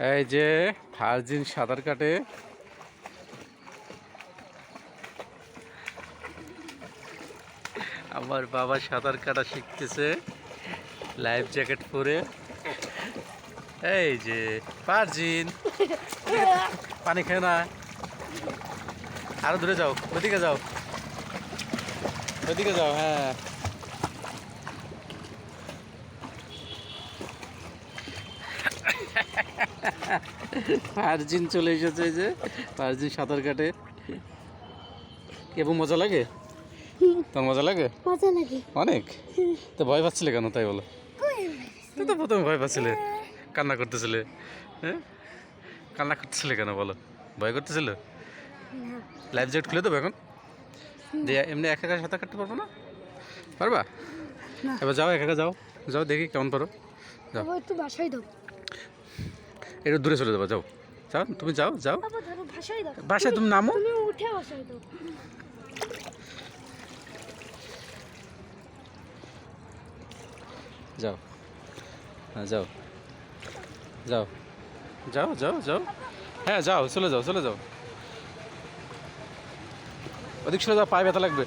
এই যে ভার্জিন সাঁতার কাটে। আমার বাবা সাঁতার কাটা শিখতেছে লাইফ জ্যাকেট পরে। এই যে ভার্জিন, পানি খেয়ে না, আরো দূরে যাও, ওইদিকে যাও, ওইদিকে যাও। হ্যাঁ, ভার্জিন চলে এসেছে। এই যে ভার্জিন সাঁতার কাটে। কেবল মজা লাগে? তোর মজা লাগে? মজা লাগে অনেক। তো ভয় পাচ্ছিলে কেন তাই বলো? তুই তো প্রথমে ভয় পাচ্ছিলে, কান্না করতেছিলে। হ্যাঁ, কান্না করতেছিলে কেন বলো? ভয় করতেছিল? লাইফ জ্যাকেট খুলে দেবো এখন দিয়ে? এমনি একা একা সাঁতার কাটতে পারবো না? পারবা? এবার যাও, একা একা যাও, যাও দেখি কেমন পারো। যাও, একটু বাসায় দাও। একটু দূরে চলে যাবো, যাও যাও, তুমি যাও যাও। বাবা ধরো বাসায় দাও। বাসায় তুমি নামো। তুমি উঠে বাসায় দাও। যাও, হ্যাঁ যাও, যাও যাও যাও যাও। হ্যাঁ যাও, চলে যাও, চলে যাও, ওদিক চলে যাও, পায়ে ব্যথা লাগবে।